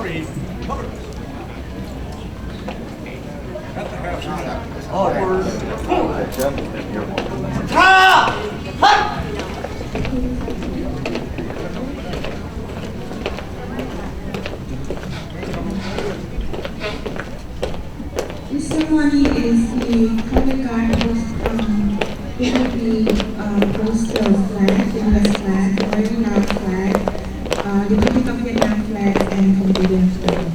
Harry covered us. At the half shot. Onward. This ceremony is the color guard host, it will be host the flag, the US flag, the very loud flag, the Republic of Vietnam flag, and Cambodian flag.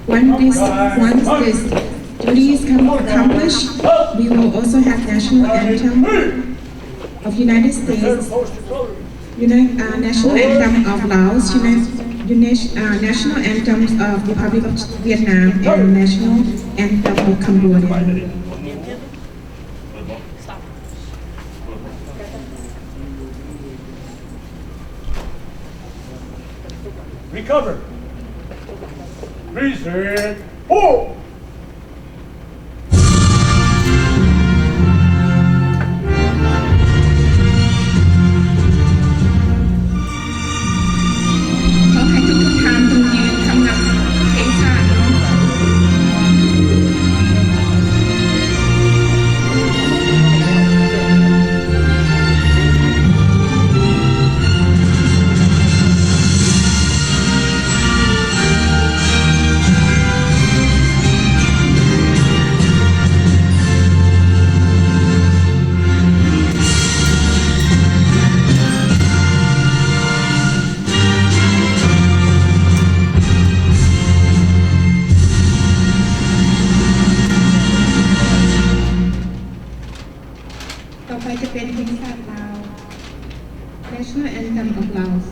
Once this duty is accomplished, we will also have national anthem of United States, national anthem of Laos, national anthems of the Republic of Vietnam, and national anthem of Cambodia. Recover. Reset. Oh! ต่อไปจะเป็นเพลงชาติลาว National Anthem of Laos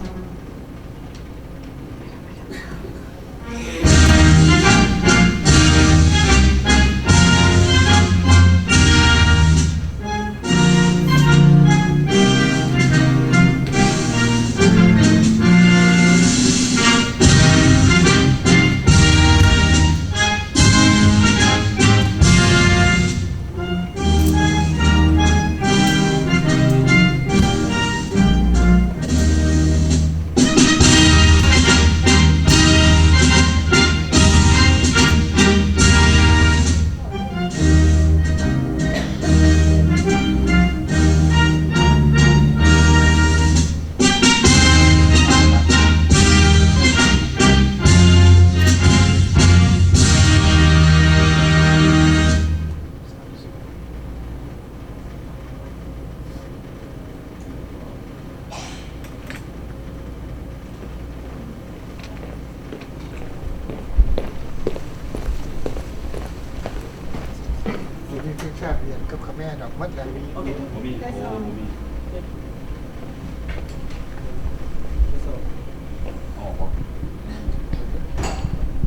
ชาติเรียนกับข้าแม่ดอกมัดแล้ว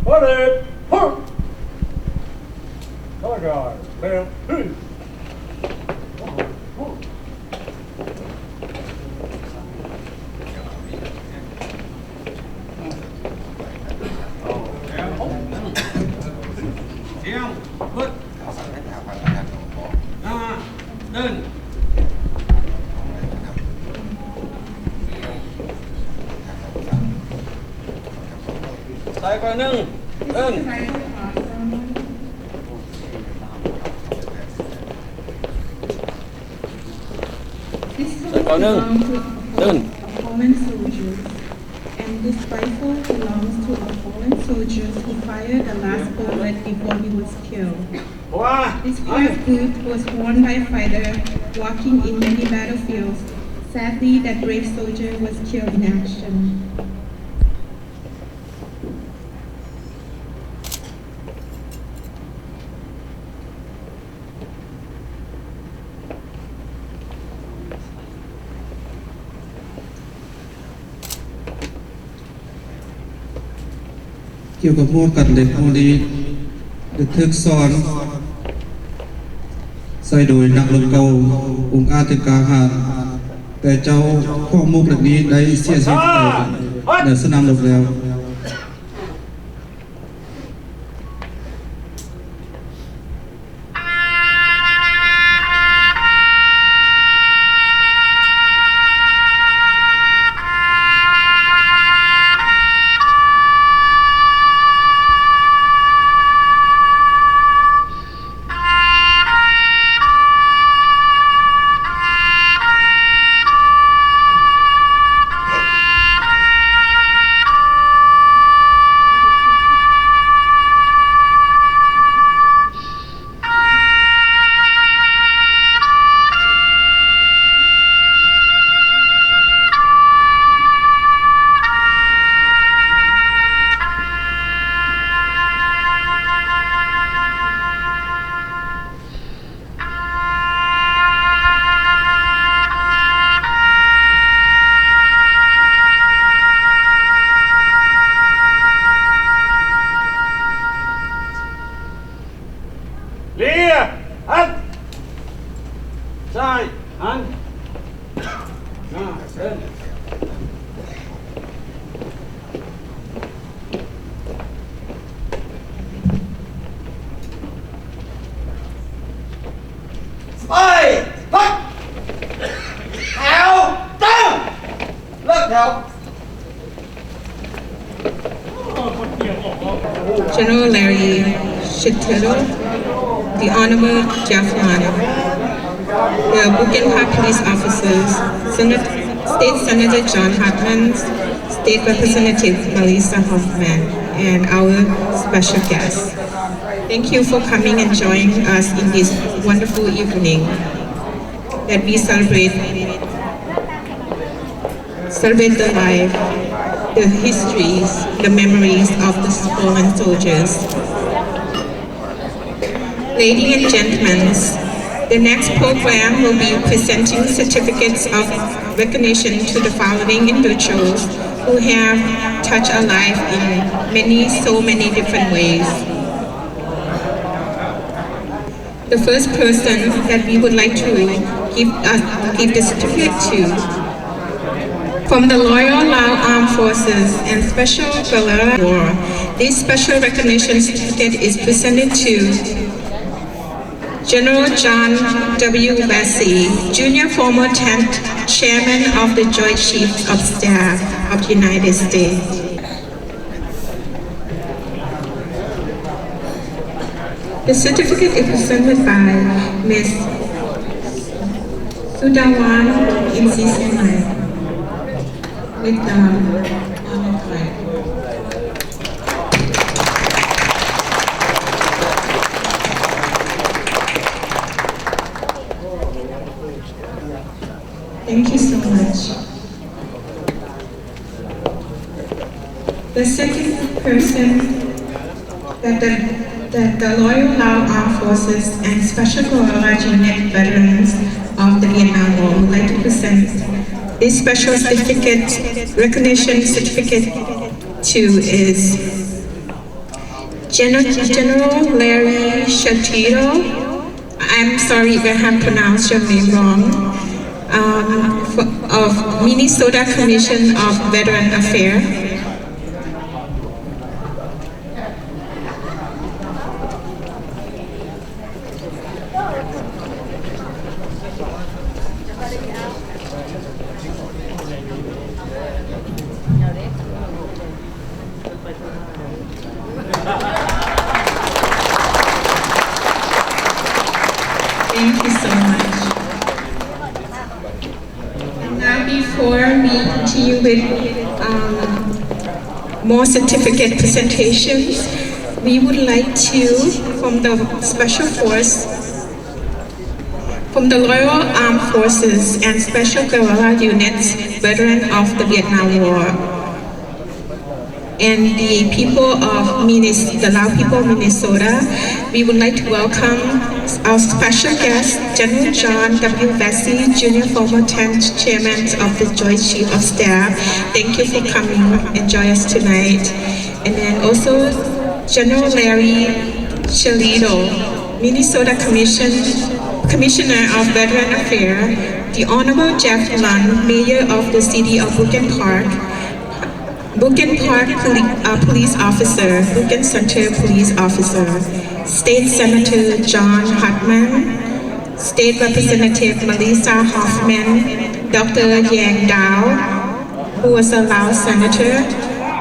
What it? Color guard, man. Đơn tay coi nâng đơn tay coi nâng đơn And this rifle belongs to a fallen soldier who fired the last bullet before he was killed. This pair of boots was worn by a fighter walking in many battlefields. Sadly, that brave soldier was killed in action. เกี่ยวกับพวกกันเด็กพวกนี้เด็กทึกซ้อนใส่โดยนักลบเก่าองค์อาจกาหาแต่เจ้าข้อมุกเหล่านี้ได้เสียชีวิตไปในสนามรบแล้ว เดิน ไปพักแถวตั้งเลิกแถว General Larry Shitero, the Honorable Jeff Lana, the Buchan Park Police Officers, State Senator John Hartman, State Representative Melissa Hoffman, and our special guests. Thank you for coming and joining us in this wonderful evening that we celebrate the life, the histories, the memories of the fallen soldiers. Ladies and gentlemen, the next program will be presenting certificates of recognition to the following individuals who have touched our life in so many different ways. The first person that we would like to give the certificate to, from the Loyal Lao Armed Forces and Special Guerrilla War, this special recognition certificate is presented to General John W. Vesey, Jr., former 10th Chairman of the Joint Chiefs of Staff of the United States. The certificate is presented by Ms. Sudawan Insisanai with the honor flag. Thank you so much. The second person that the Loyal Lao Armed Forces and Special Guerrilla Unit veterans of the Vietnam War would like to present this special certificate, recognition certificate to is General Larry Shitero. I'm sorry if I have pronounced your name wrong. Of Minnesota Commission of Veteran Affairs. Thank you so much. And now before we continue with more certificate presentations, we would like to, from the Special Force, from the Loyal Armed Forces and Special Guerrilla Units, veteran of the Vietnam War, and the people of the Lao people of Minnesota, we would like to welcome our special guest, General John W. Vesey, Jr., former 10th Chairman of the Joint Chiefs of Staff. Thank you for coming and join us tonight. And then also General Larry Shitero, Minnesota Commissioner of Veteran Affairs, the Honorable Jeff Lund, Mayor of the City of Buchan Park Police Officer, Buchan Center Police Officer, State Senator John Hartman, State Representative Melissa Hoffman, Dr. Yang Dao, who was a Lao Senator,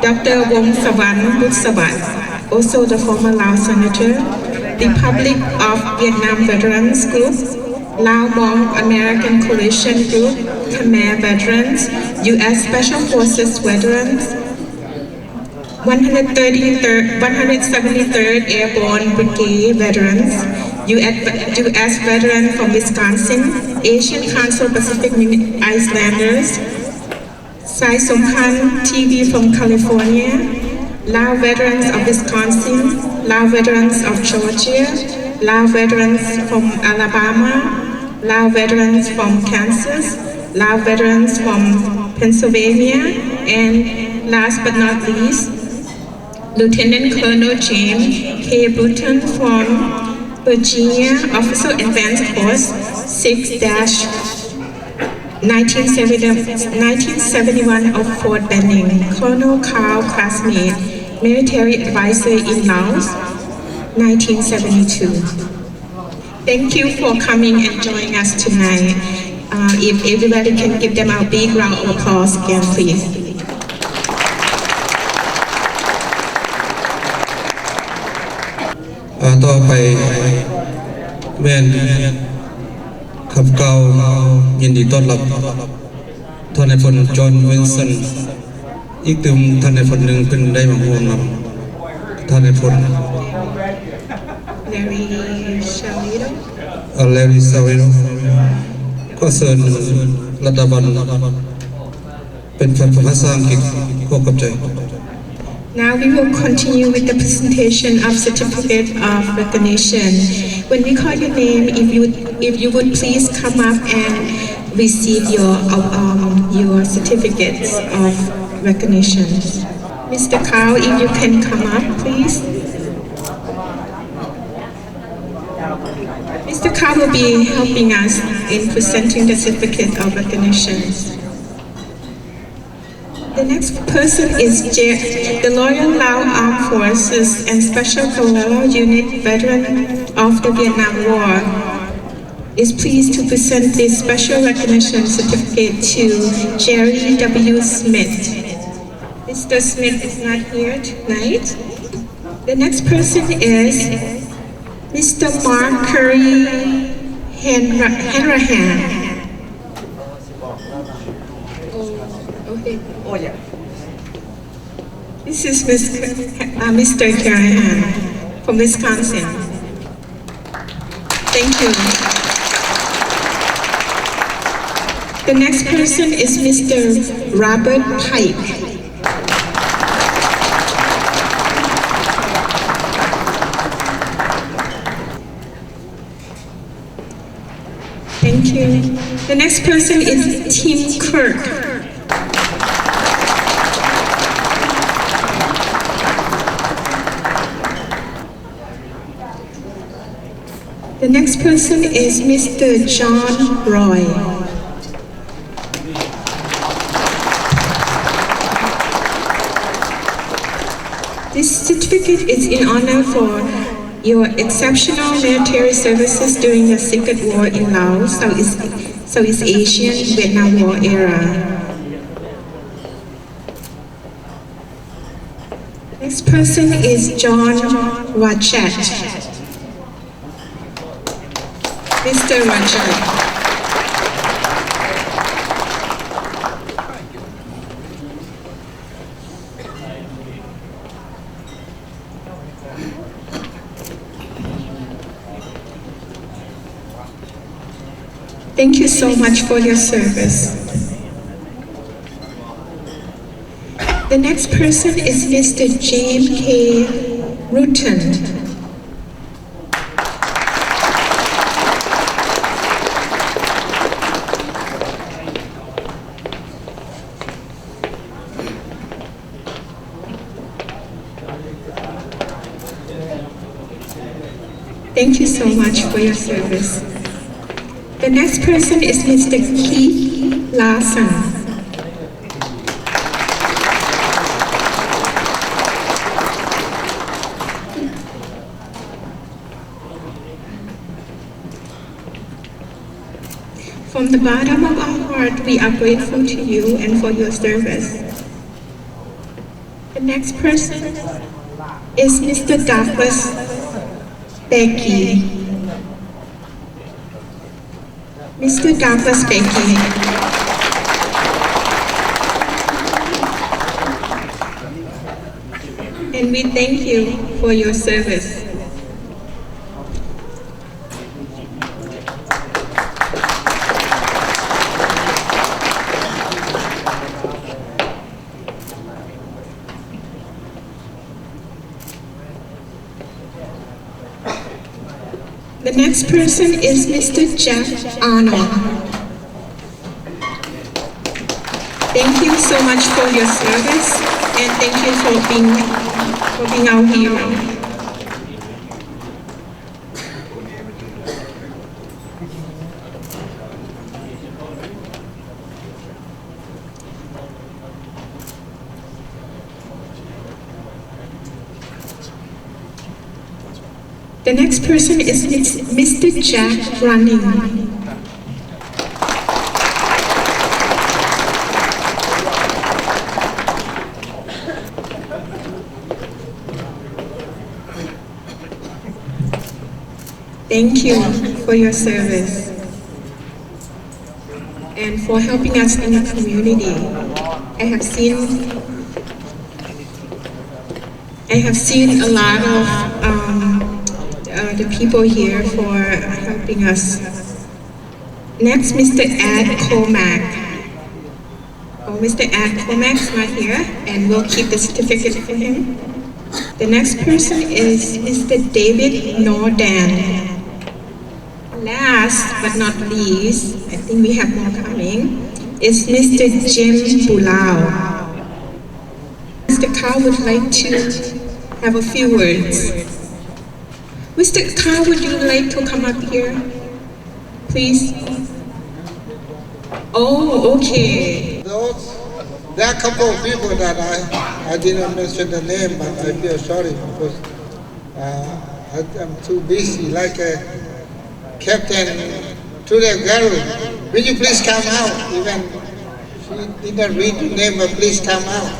Dr. Buasavanh, also the former Lao Senator, the Republic of Vietnam Veterans Group, Lao Hmong American Coalition Group, Khmer Veterans, U.S. Special Forces Veterans, 173rd Airborne Brigade Veterans, U.S. Veteran from Wisconsin, Asian Council Pacific Islanders, Sai Sompan TV from California, Lao Veterans of Wisconsin, Lao Veterans of Georgia, Lao Veterans from Alabama, Lao Veterans from Kansas, Lao Veterans from Pennsylvania, and last but not least, Lieutenant Colonel James K. Bruton from Virginia, Officer Advanced Force 1971 of Fort Benning, Colonel Carl classmate, military advisor in Laos, 1972. Thank you for coming and joining us tonight. If everybody can give them a big round of applause again, please. ต่อไปแม่นขับเก่ายินดีต้อนรับท่านนายพลจอห์นวินสันอีกตึมท่านนายพลหนึ่งเป็นได้มาร่วมนำท่านนายพล Larry Savino ก็เชิญรัฐบาลเป็นภาษาอังกฤษขอขอบใจ Now we will continue with the presentation of certificate of recognition. When we call your name, if you would please come up and receive your certificates of recognition. Mr. Carl, if you can come up, please. Mr. Carl will be helping us in presenting the certificate of recognition. The next person is the Loyal Lao Armed Forces and Special Guerrilla Unit veteran of the Vietnam War. Is pleased to present this special recognition certificate to Jerry W. Smith. Mr. Smith is not here tonight. The next person is Mr. Mark Curry Hanrahan. Oh yeah. This is Mr. Hanrahan from Wisconsin. Thank you. The next person is Mr. Robert Pike. Thank you. The next person is Tim Kirk. The next person is Mr. John Roy. This certificate is in honor for your exceptional military services during the Second War in Laos, Southeast Asian, Vietnam War era. Next person is John Rachet. Mr. Rachet. Thank you so much for your service. The next person is Mr. James K. Rutan. Thank you so much for your service. The next person is Mr. Keith Larson. From the bottom of our heart, we are grateful to you and for your service. The next person is Mr. Douglas Becky. Mr. Douglas Becky. And we thank you for your service. The next person is Mr. Jeff Arnold. Thank you so much for your service and thank you for being our hero. The next person is Mr. Jack Running. Thank you for your service and for helping us in the community. I have seen a lot of the people here for helping us. Next, Mr. Ed Comack. Oh, Mr. Ed Comack's not here, and we'll keep the certificate for him. The next person is Mr. David Nordan. Last but not least, I think we have more coming, is Mr. Jim Bulao. Mr. Carl would like to have a few words. Mr. Carl, would you like to come up here, please? Oh, okay. There are a couple of people that I didn't mention the name, but I feel sorry because I'm too busy. Like Captain Trudeau Garu, will you please come out? Even she didn't read the name, but please come out.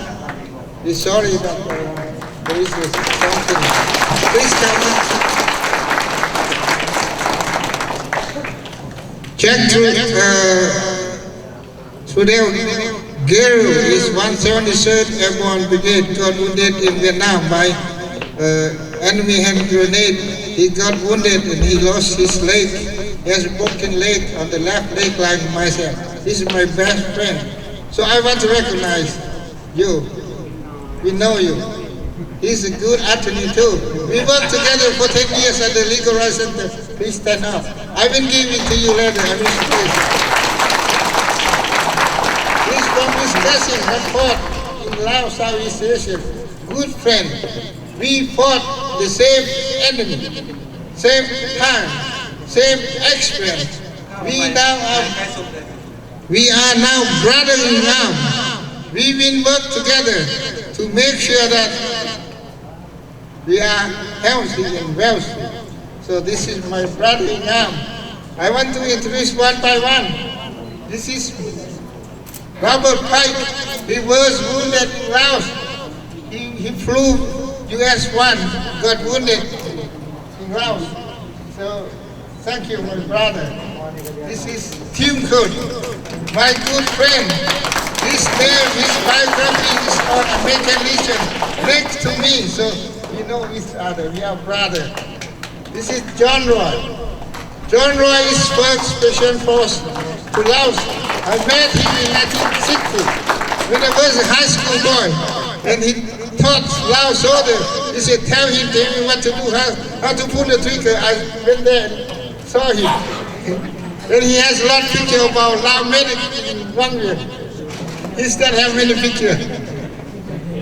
We're sorry, but there is something. Please come out. Check Trudeau Garu is 173rd Airborne Brigade, got wounded in Vietnam by enemy hand grenade. He got wounded and he lost his leg. He has a broken leg on the left leg like myself. This is my best friend. So I want to recognize you. We know you. He's a good attorney too. We worked together for 10 years at the Legal Rights Center. Please stand up. I will give it to you later. I will please. He's from his cousin that fought in Laos, Southeast Asia. Good friend. We fought the same enemy, same time, same experience. We are now brother in arms. We will work together to make sure that we are healthy and wealthy. So this is my brother in arms. I want to introduce one by one. This is Robert Pike. He was wounded in Laos. He flew US-1, got wounded in Laos. So, thank you, my brother. This is Tim Cook, my good friend. His name, his biography is on American Legion next to me, so we know each other. We are brothers. This is John Roy. John Roy is first Special Force to Laos. I met him in 1960 when I was a high school boy, and he taught Lao soldier. He said, tell me what to do, how to pull the trigger. I went there and saw him. And he has a lot of pictures about Lao medic in one year. He still have many pictures.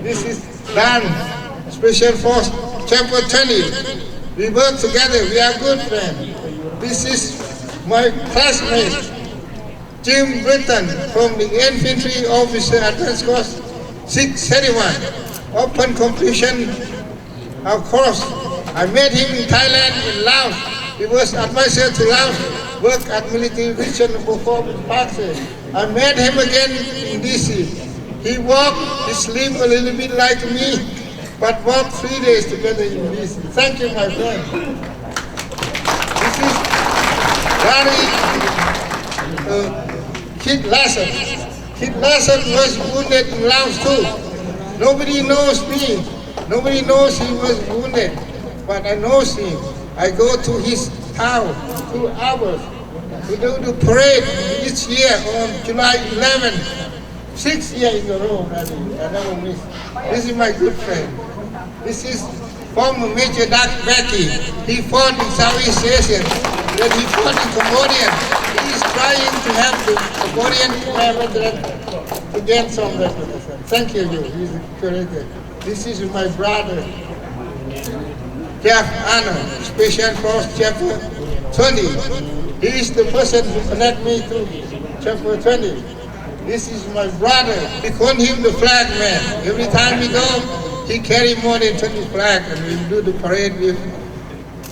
This is Dan, Special Force, Chapter 20. We work together, we are good friends. This is my classmate, Jim Britton, from the Infantry Officer Advanced Course 631. Open completion of course. I met him in Thailand, in Laos. He was advisor to Laos, worked at military mission performance parks. I met him again in DC. He walked, he slept a little bit like me, but walked 3 days together in DC. Thank you, my friend. This is Gary Kid Larson. Kid Larson was wounded in Laos too. Nobody knows me. Nobody knows he was wounded, but I know him. I go to his town 2 hours. We do the parade each year on July 11. 6 years in a row, I never miss. This is my good friend. This is former Major Doug Becky. He fought in Southeast Asia. Then he fought in Cambodia. He is trying to help the Cambodian veteran to get some recognition. Thank you, he's a curator. This is my brother, Jeff Arnold, Special Force Chapter 20. He is the person who connect me to Chapter 20. This is my brother. We call him the flag man. Every time we go, he carry more than 20 flags, and we do the parade with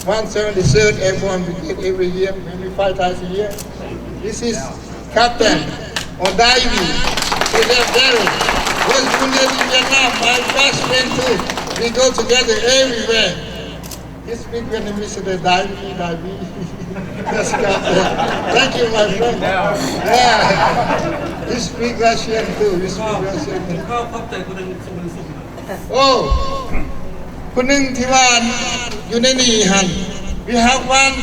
173rd Airborne Brigade every year, maybe 5 times a year. This is Captain Odaivi. Was wounded in Vietnam, my best friend too. We go together everywhere. He speaks Vietnamese, the Daivi. That's Captain. Thank you, my friend. Yeah. He speaks Russian too. He speaks Russian too. Oh, คนหนึ่งที่ว่าอยู่ในนี่ฮัน We have one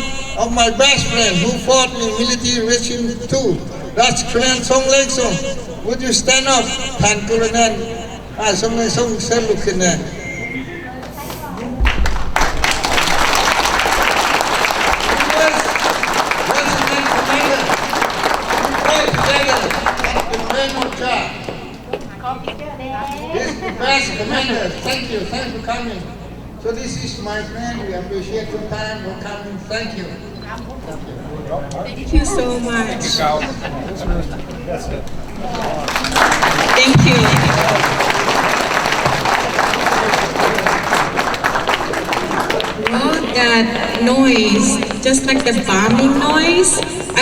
of my best friend who fought in military regime too. That's Colonel Song Leng Song. Would you stand up, Pan Colonel? Song Leng Song said, look in there. This is the best commander. Thank you. Thanks for coming. So this is my friend. We appreciate your time for coming. Thank you. Thank you so much. Thank you. Well, that noise, just like the bombing noise, I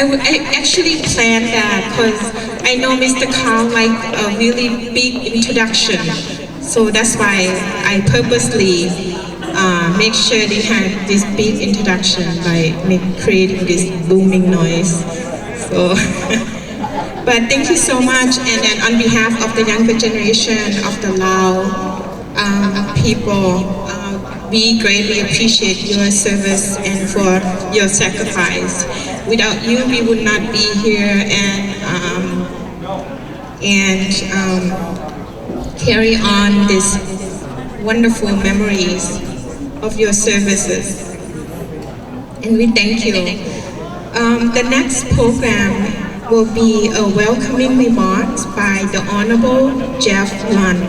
actually planned that because I know Mr. Carl like a really big introduction. So that's why I purposely make sure they had this big introduction by creating this booming noise. So, but thank you so much. And then on behalf of the younger generation of the Lao people, we greatly appreciate your service and for your sacrifice. Without you, we would not be here and carry on this wonderful memories of your services. And we thank you. The next program will be a welcoming remarks by the Honorable Jeff Lund,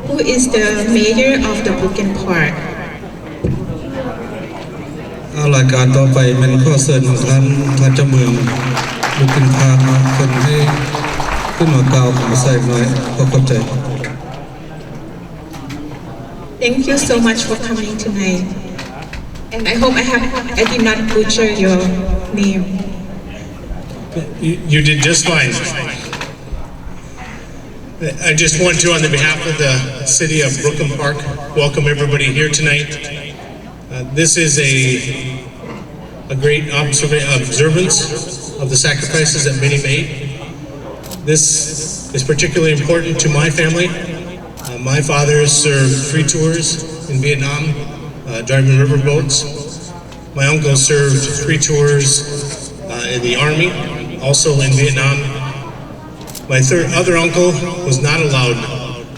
who is the mayor of the Brooklyn Park. รายการต่อไปมันข้อเสนอท่านเจ้าเมืองบุกินพามาคนให้ขึ้นมากล่าวขอใส่หน่อยขอขอบใจ Thank you so much for coming tonight. And I hope I did not butcher your name. You did just fine. I just want to, on the behalf of the city of Brooklyn Park, welcome everybody here tonight. This is a great observance of the sacrifices that many made. This is particularly important to my family. My father served 3 tours in Vietnam, driving riverboats. My uncle served 3 tours in the Army, also in Vietnam. My other uncle was not allowed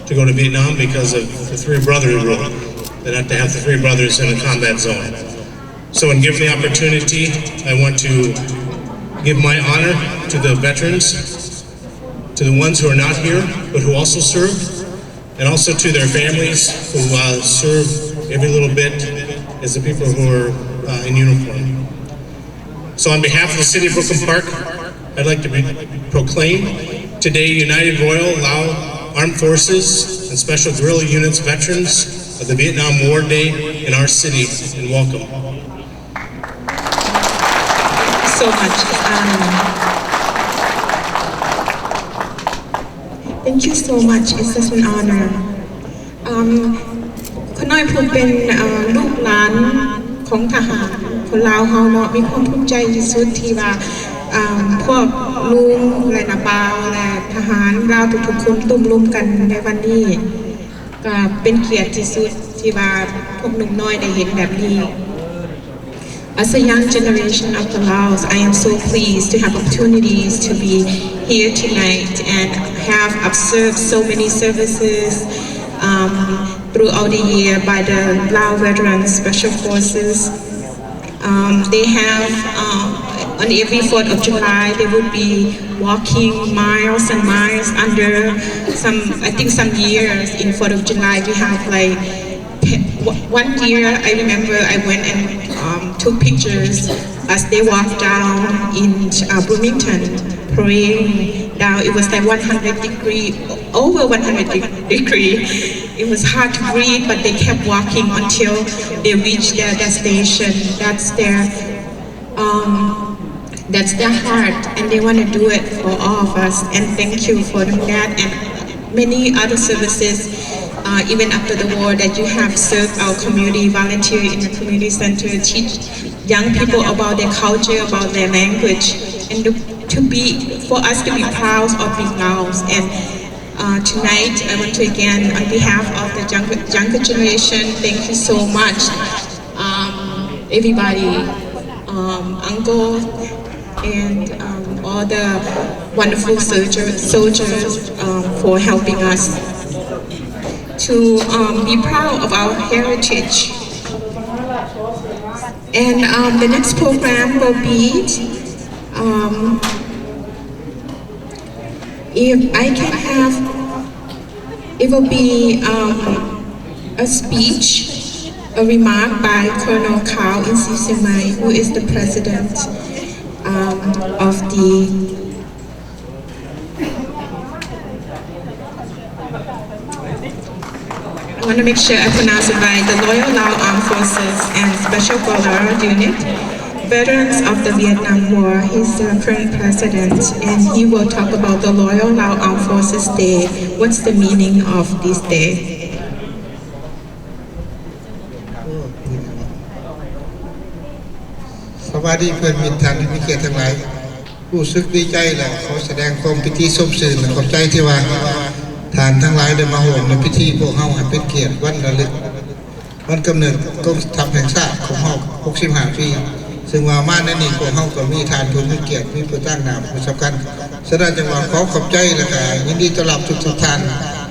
to go to Vietnam because of the 3-brother rule. They have to have the 3 brothers in a combat zone. So when given the opportunity, I want to give my honor to the veterans, to the ones who are not here, but who also served, and also to their families who serve every little bit as the people who are in uniform. So on behalf of the city of Brooklyn Park, I'd like to proclaim today United Royal Lao Armed Forces and Special Guerrilla Units veterans of the Vietnam War Day in our city, and welcome. Thank you so much. Thank you so much. It's such an honor. คนน้อยผมเป็นลูกหลานของทหารคนลาวเฮาเนาะมีความภูมิใจที่สุดที่ว่าพวกลุงและนาบาวและทหารลาวทุกๆคนตุ้มรุมกันในวันนี้ก็เป็นเกียรติที่สุดที่ว่าพวกหนุ่มน้อยได้เห็นแบบนี้ As a young generation of the Laos, I am so pleased to have opportunities to be here tonight and have observed so many services throughout the year by the Lao Veterans Special Forces. They have, on every 4th of July, they would be walking miles and miles under some years in 4th of July, we have like, one year I remember I went and took pictures as they walked down in Bloomington, praying down. It was like 100 degree, over 100 degree. It was hard to breathe, but they kept walking until they reached their destination. That's their heart, and they want to do it for all of us. And thank you for doing that, and many other services, even after the war, that you have served our community, volunteer in the community center, teach young people about their culture, about their language, and for us to be proud of being Laos. And tonight, I want to again, on behalf of the younger generation, thank you so much, everybody, Uncle, and all the wonderful soldiers for helping us to be proud of our heritage. And the next program will be, if I can have, it will be a speech, a remark by Colonel Kao in Sisimai, who is the president of the I want to make sure I pronounce it right, the Loyal Lao Armed Forces and Special Guerrilla Unit, veterans of the Vietnam War. He's the current president, and he will talk about the Loyal Lao Armed Forces Day. What's the meaning of this day? สวัสดีเพื่อนมิตรท่านที่มีเกียรติทั้งหลายรู้สึกดีใจและขอแสดงความปิติสมชื่นและขอบใจที่ว่าท่านทั้งหลายได้มาร่วมในพิธีพวกเฮาให้เป็นเกียรติวันระลึกวันกำเนิดกองทัพแห่งชาติของเฮา65 ปีซึ่งว่ามาในนี้พวกเฮาก็มีท่านผู้มีเกียรติมีผู้ตั้งหน้าผู้สำคัญแสดงจังหวะขอขอบใจและก็ยินดีต้อนรับทุกท่าน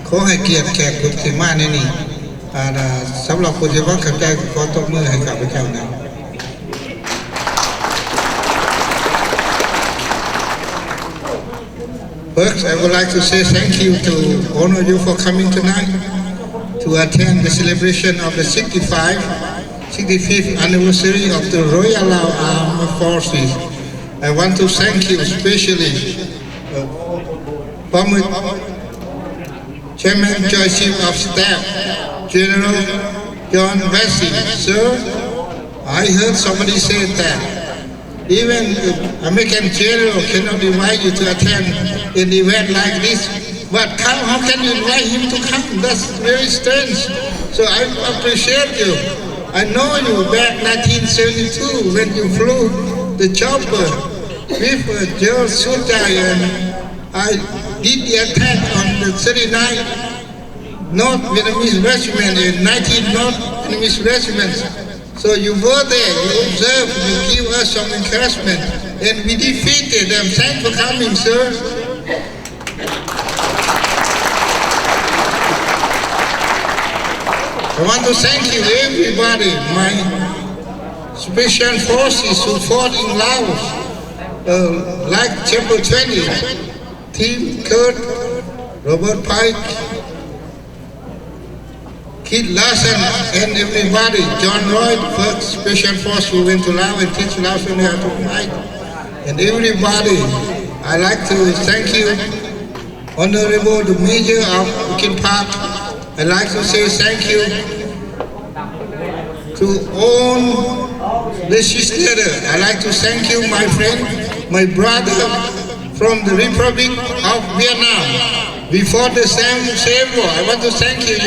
ขอให้เกียรติแขกผู้ที่มาในนี้สำหรับผู้ที่ว่าเข้าใจขอตบมือให้ข้าพเจ้านะ First, I would like to say thank you to honor you for coming tonight to attend the celebration of the 65th anniversary of the Royal Lao Armed Forces. I want to thank you especially former Chairman Joint Chief of Staff, General John Wesley. Sir, I heard somebody say that even the American general cannot invite you to attend an event like this. But how can you invite him to come? That's very strange. So I appreciate you. I know you back 1972 when you flew the chopper with General Sutai, and I did the attack on the 39th North Vietnamese Regiment and 19th North Vietnamese Regiments. So you were there, you observed, you give us some encouragement, and we defeated them. Thanks for coming, sir. I want to thank you, everybody, my special forces who fought in Laos, like Chapter 20, Team Kurt, Robert Pike, Kid Larson, and everybody, John Lloyd, first special force who went to Laos and teach Laos how to fight, and everybody. I'd like to thank you, Honorable the Major of Bukin Park. I'd like to say thank you to all legislators. I'd like to thank you, my friend, my brother from the Republic of Vietnam. Before the same war, I want to thank you.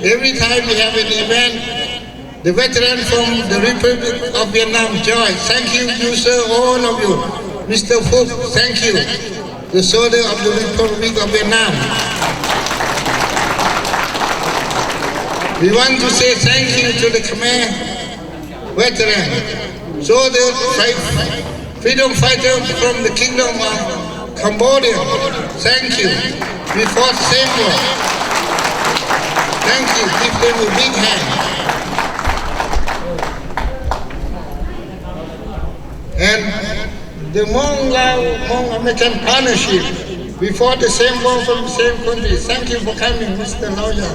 Every time we have an event, the veteran from the Republic of Vietnam join. Thank you, sir, all of you. Mr. Phuc, thank you. The soldier of the Republic of Vietnam. We want to say thank you to the Khmer veteran, soldier, freedom fighter from the Kingdom of Cambodia. Thank you. We fought the same war. Thank you. Give them a big hand. And the Hmong-American partnership, we fought the same war from the same country. Thank you for coming, Mr. Lawyer.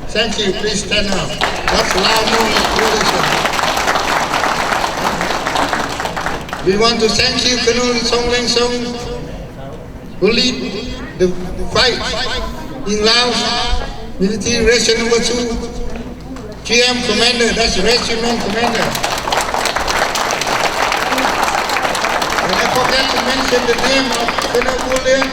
Thank you. Please stand up. That's Lao-Hmong relation. We want to thank you, Colonel Song Leng Song, who lead the fight in Laos, military ration number 2, GM commander, that's regiment commander. And I forgot to mention the name of Colonel William,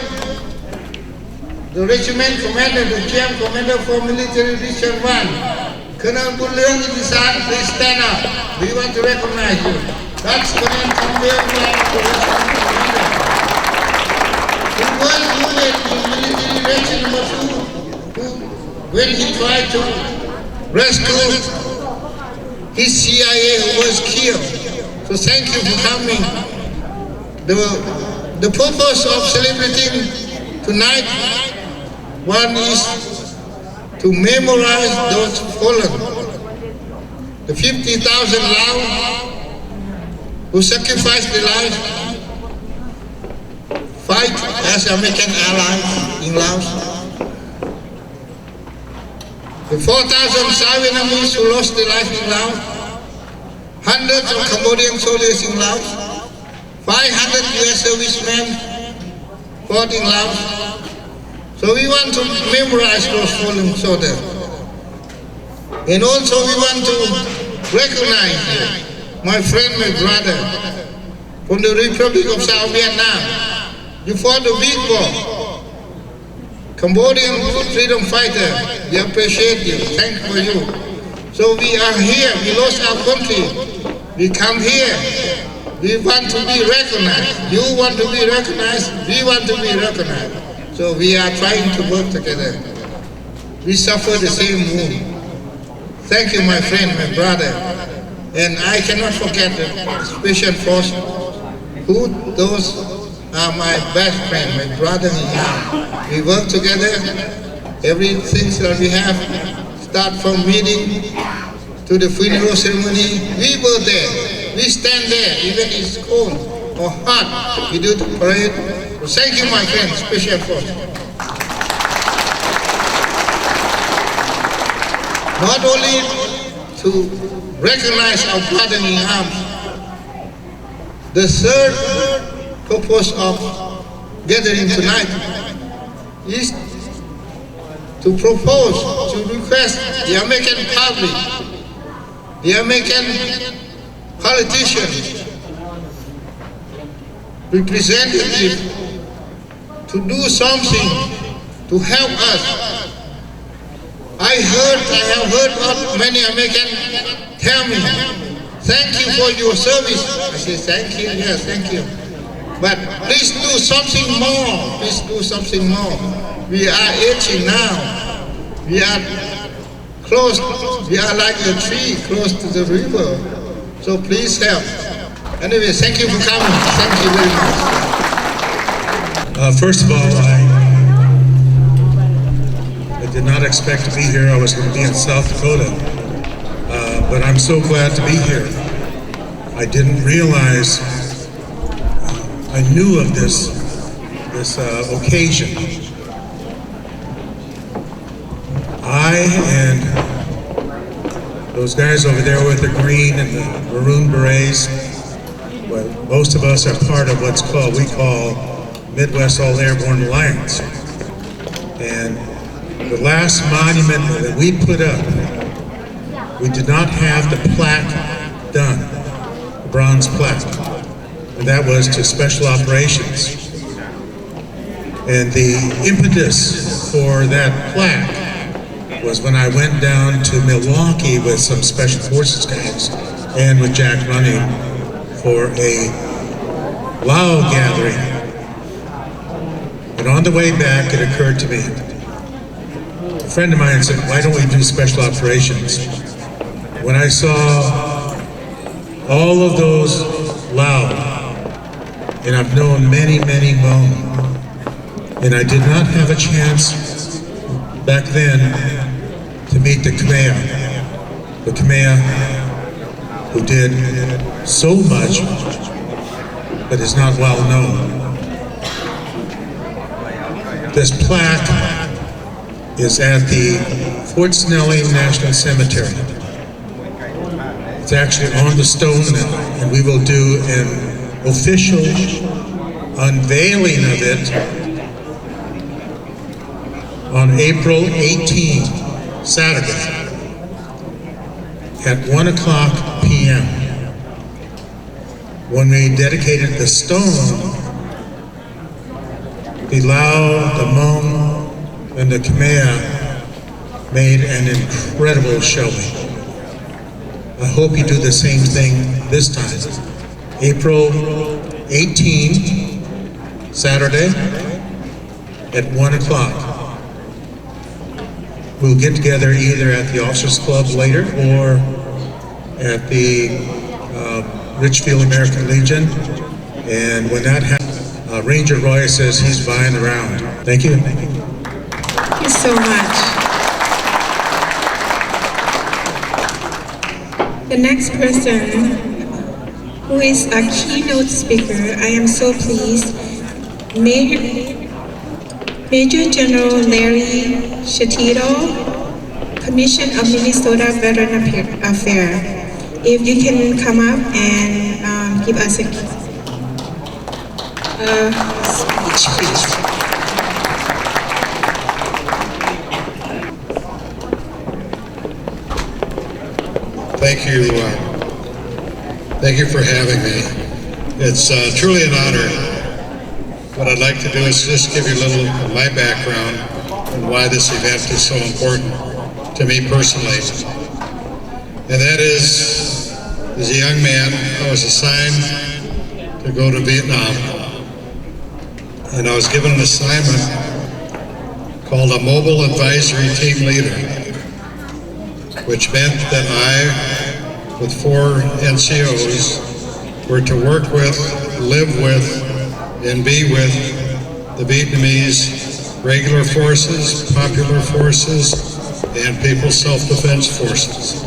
the regiment commander, the GM commander for military region 1. Colonel William Isan, please stand up. We want to recognize you. That's Colonel William, the regiment commander. He was wounded in military region number 2 when he tried to rescue his CIA who was killed. So thank you for coming. The purpose of celebrating tonight, one is to memorize those fallen. The 50,000 Lao who sacrificed their lives, fight as American allies in Laos. The 4,000 Vietnamese who lost their life in Laos, hundreds of Cambodian soldiers in Laos, 500 US servicemen fought in Laos. So we want to memorize those fallen soldiers. And also we want to recognize my friend, my brother, from the Republic of South Vietnam. You fought a big war. Cambodian freedom fighter, we appreciate you, thank for you. So we are here, we lost our country, we come here, we want to be recognized. You want to be recognized, we want to be recognized. So we are trying to work together. We suffer the same wound. Thank you, my friend, my brother. And I cannot forget the special force, who those are my best friend, my brother-in-law. We work together, everything that we have, start from meeting to the funeral ceremony. We were there, we stand there, even if it's cold or hot, we do the parade. So thank you, my friend, special force. Not only to recognize our brother in arms, the third purpose of gathering tonight is to propose, to request the American public, the American politicians, representatives, to do something to help us. I have heard many Americans tell me, thank you for your service. I say, thank you, yes, thank you. But please do something more, please do something more. We are aging now. We are close, we are like a tree close to the river. So please help. Anyway, thank you for coming. Thank you very much. First of all, I did not expect to be here. I was going to be in South Dakota, but I'm so glad to be here. I didn't realize, I knew of this occasion. I and those guys over there with the green and the maroon berets, well, most of us are part of we call Midwest All Airborne Alliance. And the last monument that we put up, we did not have the plaque done, the bronze plaque. And that was to special operations. And the impetus for that plaque was when I went down to Milwaukee with some special forces guys and with Jack Running for a Lao gathering. And on the way back, it occurred to me, a friend of mine said, why don't we do special operations? When I saw all of those Lao, and I've known many, many Hmong, and I did not have a chance back then to meet the Khmer who did so much, but is not well known. This plaque is at the Fort Snelling National Cemetery. It's actually on the stone now, and we will do an official unveiling of it on April 18, Saturday, at 1 o'clock p.m., when we dedicated the stone, the Lao, the Hmong, and the Khmer made an incredible showing. I hope you do the same thing this time. April 18, Saturday, at 1 o'clock. We'll get together either at the Officers Club later or at the Richfield American Legion. And when that happens, Ranger Roy says he's buying the round. Thank you. Thank you so much. The next person, who is a keynote speaker, I am so pleased, Major General Larry Shatito, Commission of Minnesota Veteran Affairs. If you can come up and give us a speech, please. Thank you for having me. It's truly an honor. What I'd like to do is just give you a little of my background and why this event is so important to me personally. And that is, as a young man, I was assigned to go to Vietnam. And I was given an assignment called a Mobile Advisory Team Leader, which meant that I, with 4 NCOs, were to work with, live with, and be with the Vietnamese regular forces, popular forces, and People's Self-Defense Forces.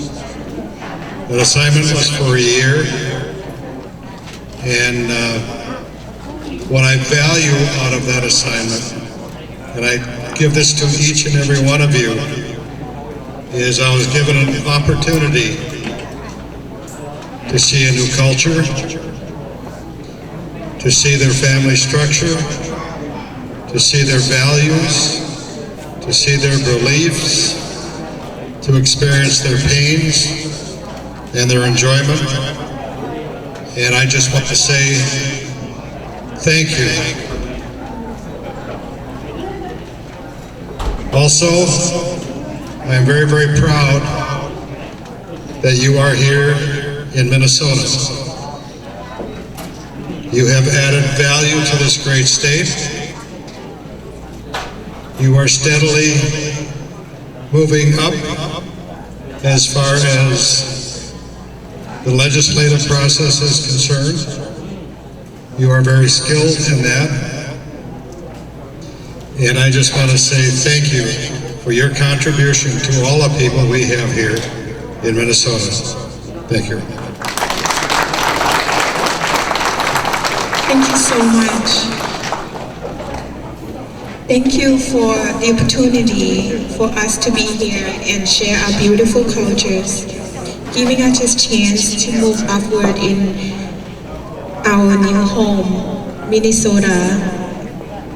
That assignment was for a year, and what I value out of that assignment, and I give this to each and every one of you, is I was given an opportunity to see a new culture, to see their family structure, to see their values, to see their beliefs, to experience their pains and their enjoyment. And I just want to say thank you. Also, I am very, very proud that you are here in Minnesota. You have added value to this great state. You are steadily moving up as far as the legislative process is concerned. You are very skilled in that. And I just want to say thank you for your contribution to all the people we have here in Minnesota. Thank you. Thank you so much. Thank you for the opportunity for us to be here and share our beautiful cultures, giving us a chance to move upward in our new home, Minnesota,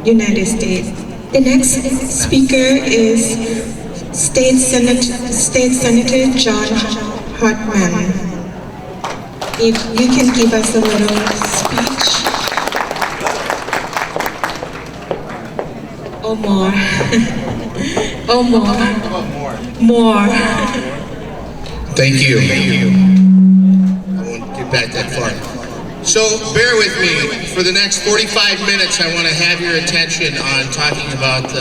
United States. The next speaker is State Senator John Hartman. If you can give us a little speech. Or more. Or more. More. Thank you. I won't get back that far. So bear with me. For the next 45 minutes, I want to have your attention on talking about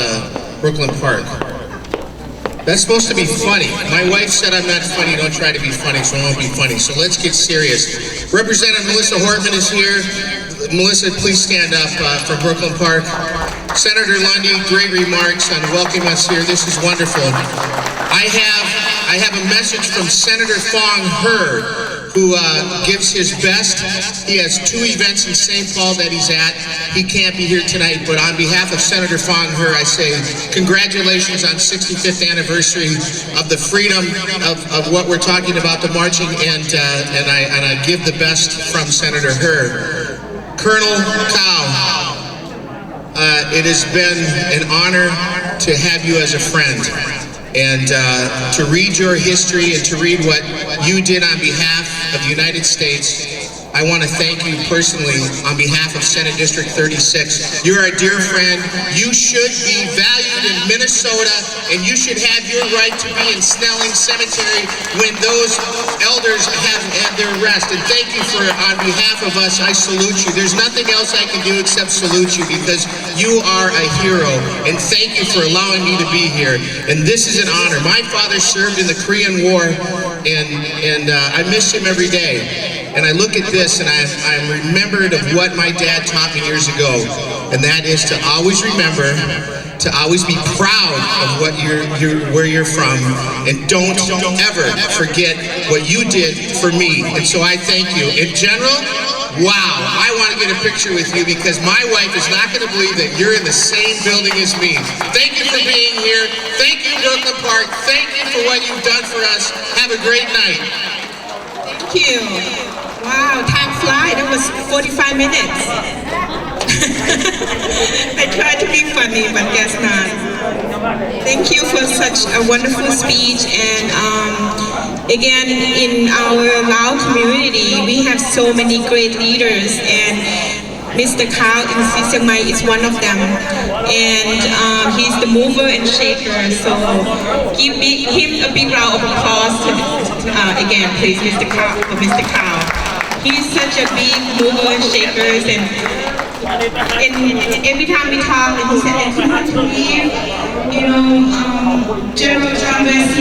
Brooklyn Park. That's supposed to be funny. My wife said I'm not funny. Don't try to be funny, so I won't be funny. So let's get serious. Representative Melissa Hortman is here. Melissa, please stand up for Brooklyn Park. Senator Lundy, great remarks on welcoming us here. This is wonderful. I have a message from Senator Fong He, who gives his best. He has 2 events in St. Paul that he's at. He can't be here tonight, but on behalf of Senator Fong He, I say congratulations on 65th anniversary of the freedom of what we're talking about, the marching, and I give the best from Senator He. Colonel Cow, it has been an honor to have you as a friend and to read your history and to read what you did on behalf of the United States. I want to thank you personally on behalf of Senate District 36. You're a dear friend. You should be valued in Minnesota, and you should have your right to be in Snelling Cemetery when those elders have had their rest. And thank you for, on behalf of us, I salute you. There's nothing else I can do except salute you because you are a hero. And thank you for allowing me to be here. And this is an honor. My father served in the Korean War, and I miss him every day. And I look at this and I'm remembered of what my dad taught me years ago, and that is to always remember, to always be proud of what where you're from, and don't ever forget what you did for me. And so I thank you. In general, wow, I want to get a picture with you because my wife is not going to believe that you're in the same building as me. Thank you for being here. Thank you, Brooklyn Park. Thank you for what you've done for us. Have a great night. Thank you. Wow, time flies. That was 45 minutes. I tried to be funny, but guess not. Thank you for such a wonderful speech. And again, in our Lao community, we have so many great leaders, and Mr. Kao in Chiang Mai is one of them. And he's the mover and shaker. So give him a big round of applause again, please, Mr. Kao, for Mr. Kao. He's such a big mover and shaker, and every time we talk, and he said, I cannot believe, General Chavez,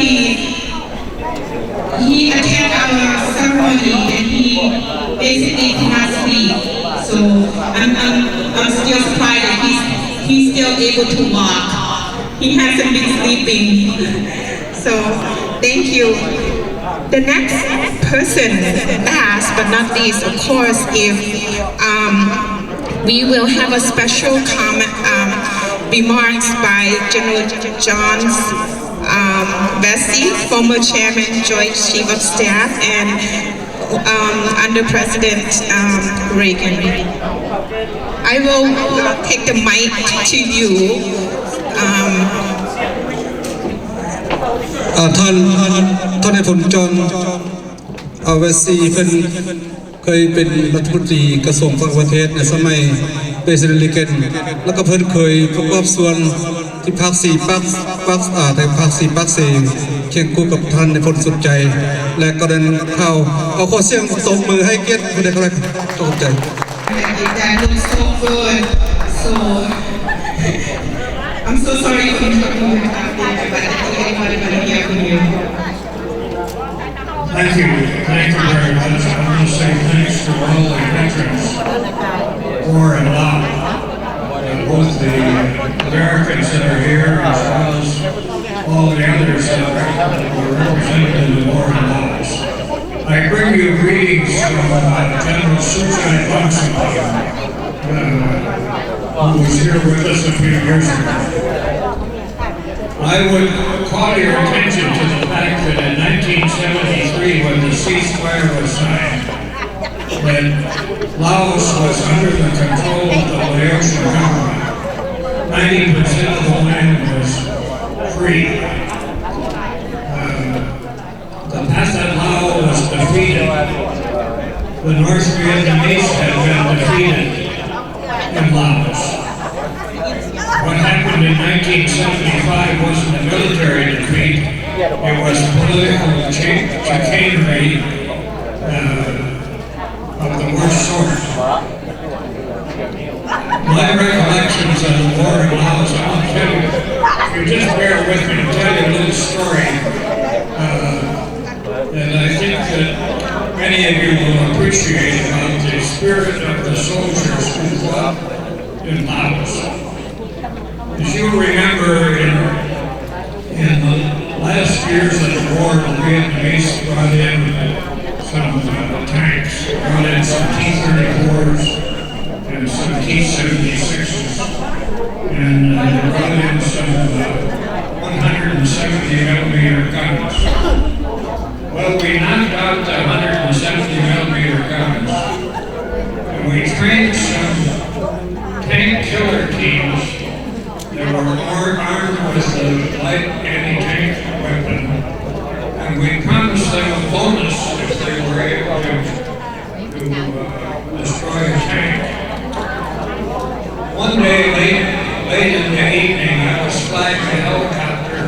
he attended our ceremony, and he basically cannot sleep. So I'm still surprised that he's still able to walk. He hasn't been sleeping. So thank you. The next person, last but not least, of course, if we will have a special comment, remarks by General John Vesey, former Chairman, Joint Chief of Staff, and under President Reagan. I will take the mic to you. ท่านในพลจอห์นเวสซีเคยเป็นรัฐมนตรีกระทรวงต่างประเทศในสมัยประธานาธิบดีแล้วก็เพิ่นเคยประกอบส่วนที่ภาค4ภาคแต่ภาค4ภาค4เคียงคู่กับท่านในพลสุดใจและก็เดินเข้าเอาขอเสียงตบมือให้เกียรติผู้ใดก็ได้ตบใจ That looks so good. So I'm so sorry for interrupting you, but I think everybody want to hear from you. Thank you very much. I want to say thanks to all the veterans, war and Lao, both the Americans that are here as well as all the others that were represented in the war and Laos. I bring you greetings from General Suchai Buasavanh, who was here with us a few years ago. I would call your attention to the fact that in 1973, when the ceasefire was signed, that Laos was under the control of the Laotian government. 90% of the land was free. The Pathet Lao was defeated. The North Vietnamese had been defeated in Laos. What happened in 1975 wasn't a military defeat, it was political chicanery of the worst sort. My recollections of the war in Laos, I want to tell you, if you just bear with me, I'll tell you a little story that I think that many of you will appreciate about the spirit of the soldiers who fought in Laos. As you remember, in the last years of the war, the Vietnamese brought in some tanks, brought in some T-34s and some T-76s, and they brought in some 170mm guns. Well, we knocked out the 170mm guns, and we trained some tank killer teams that were were armed with a light anti-tank weapon, and we promised them a bonus if they were able to destroy a tank. One day, late in the evening, I was flying a helicopter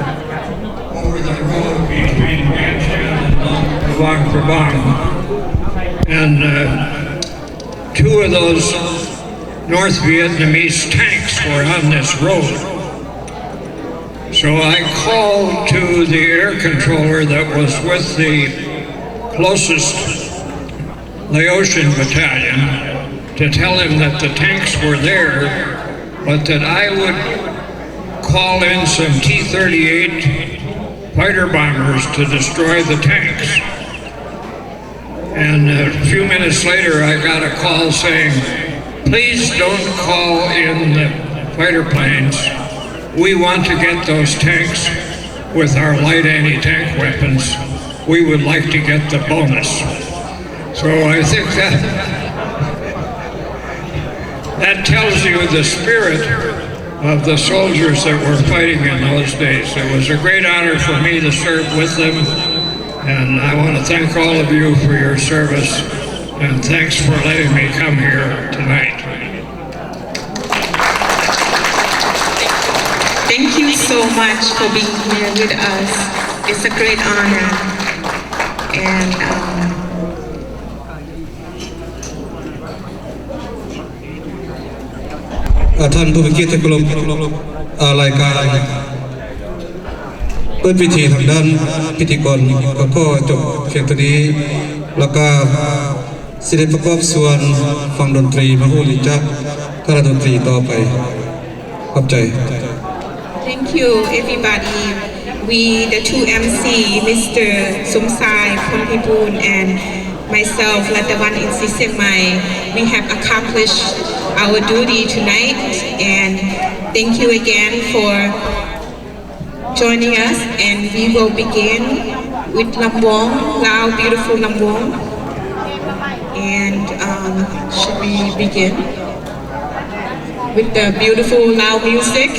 over the road between Vientiane and Luang Prabang, and two of those North Vietnamese tanks were on this road. So I called to the air controller that was with the closest Laotian battalion to tell him that the tanks were there, but that I would call in some T-38 fighter bombers to destroy the tanks. And a few minutes later, I got a call saying, please don't call in the fighter planes. We want to get those tanks with our light anti-tank weapons. We would like to get the bonus. So I think that tells you the spirit of the soldiers that were fighting in those days. It was a great honor for me to serve with them, and I want to thank all of you for your service, and thanks for letting me come here tonight. Thank you so much for being here with us. It's a great honor. Andท่านผู้มีเกียรติที่เคารพรายการเปิดพิธีทางด้านพิธีกรก็จบเพียงเท่านี้แล้วก็สิได้ประกอบส่วนฟังดนตรีมาฮู้ลิจักคณะดนตรีต่อไปขอบใจ Thank you, everybody. We, the two MC, Mr. Somsai Phonpipun and myself, Latavan in Sisemai, we have accomplished our duty tonight. And thank you again for joining us. And we will begin with Lamwong, Lao, beautiful Lamwong. And should we begin with the beautiful Lao music?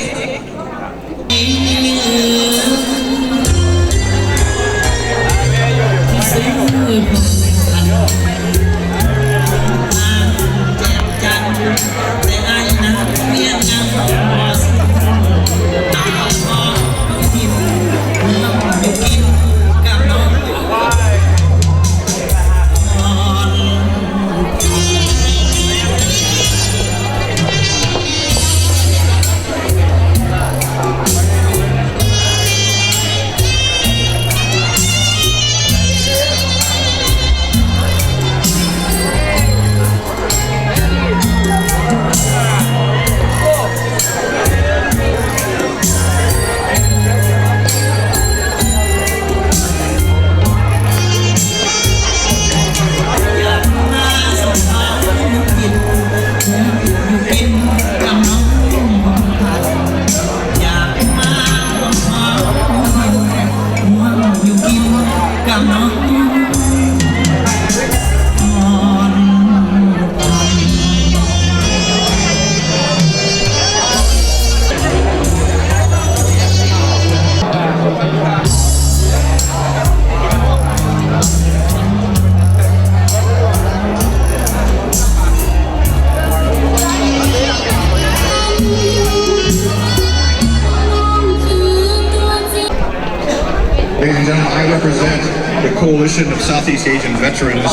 Ladies and gentlemen, I represent the Coalition of Southeast Asian Veterans,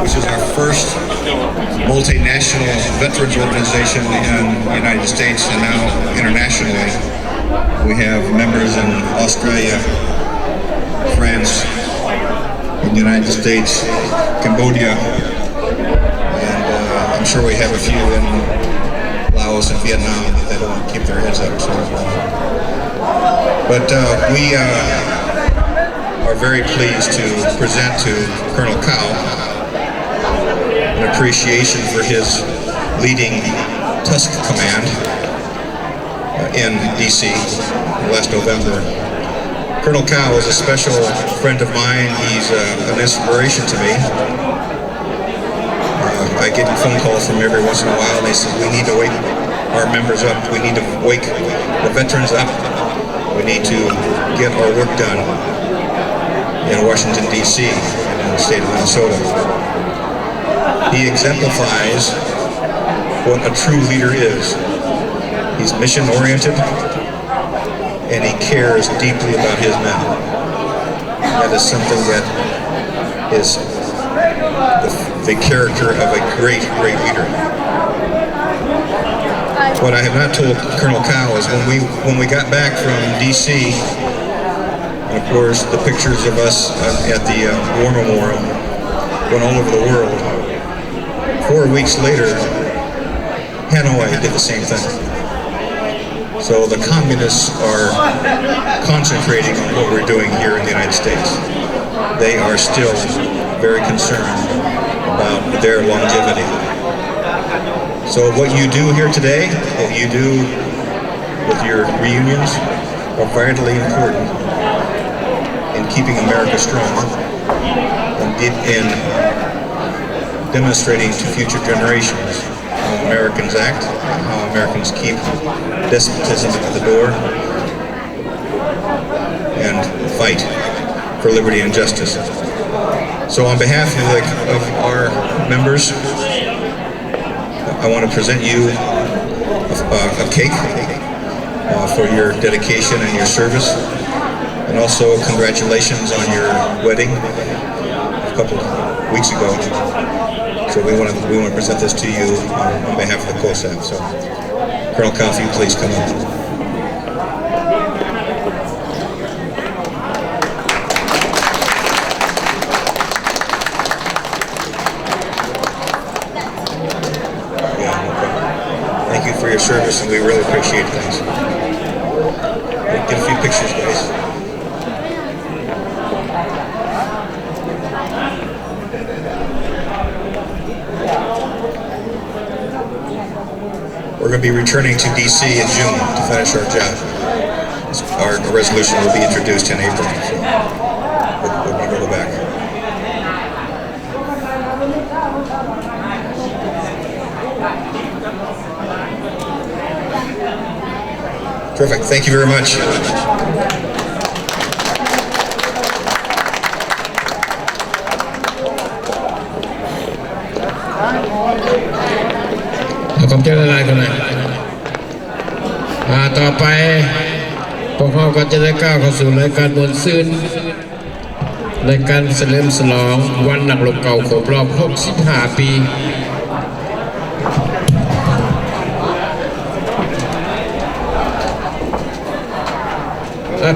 which is our first multinational veterans organization in the United States and now internationally. We have members in Australia, France, in the United States, Cambodia, and I'm sure we have a few in Laos and Vietnam that don't keep their heads up. But we are very pleased to present to Colonel Cao an appreciation for his leading Tusk Command in D.C. last November. Colonel Cao is a special friend of mine. He's an inspiration to me. I get phone calls from him every once in a while, and they say, we need to our members up. We need to wake the veterans up. We need to get our work done in Washington, D.C. and in the state of Minnesota. He exemplifies what a true leader is. He's mission-oriented, and he cares deeply about his men. That is something that is the character of a great, great leader. What I have not told Colonel Cow is when we got back from D.C., and of course the pictures of us at the War Memorial went all over the world. 4 weeks later, Hanoi did the same thing. So the communists are concentrating on what we're doing here in the United States. They are still very concerned about their longevity. So what you do here today, what you do with your reunions, are vitally important in keeping America strong and in demonstrating to future generations how Americans act, how Americans keep despotism at the door, and fight for liberty and justice. So on behalf of our members, I want to present you a cake for your dedication and your service, and also congratulations on your wedding a couple of weeks ago. So we want to present this to you on behalf of the COSAP. So Colonel Cow, if you please come up. Thank you for your service, and we really appreciate things. Get a few pictures, guys. We're going to be returning to D.C. in June to finish our job. Our resolution will be introduced in April, so we're going to go back. Terrific. Thank you very much. ขอบใจหลายๆกันนะต่อไปพวกเราก็จะได้ก้าวเข้าสู่รายการมวลซื่นรายการเฉลิมฉลองวันนักรบเก่าครบรอบ65 ปี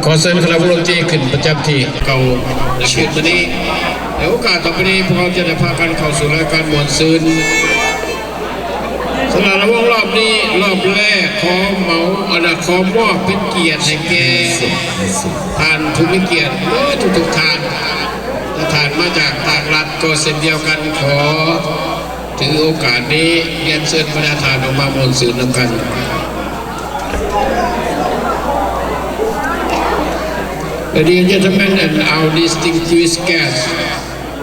ขอเชิญคณะผู้ร่วมที่ขึ้นประจำที่เก่าในคืนวันนี้ในโอกาสต่อไปนี้พวกเราจะได้พากันเข้าสู่รายการมวลซื่นสำหรับระวงรอบนี้รอบแรกขอเหมาขอมอบเป็นเกียรติให้แก่ท่านผู้มีเกียรติทุกท่านถ้าท่านมาจากต่างรัฐก็เช่นเดียวกันขอถือโอกาสนี้เรียนเชิญประธานออกมามวลซื่นนำกันLadies and gentlemen, and our distinguished guests,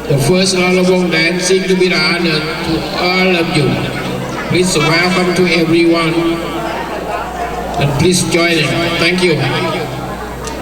the first Lalawong dancing to be honored to all of you. Please welcome to everyone, and please join in. Thank you.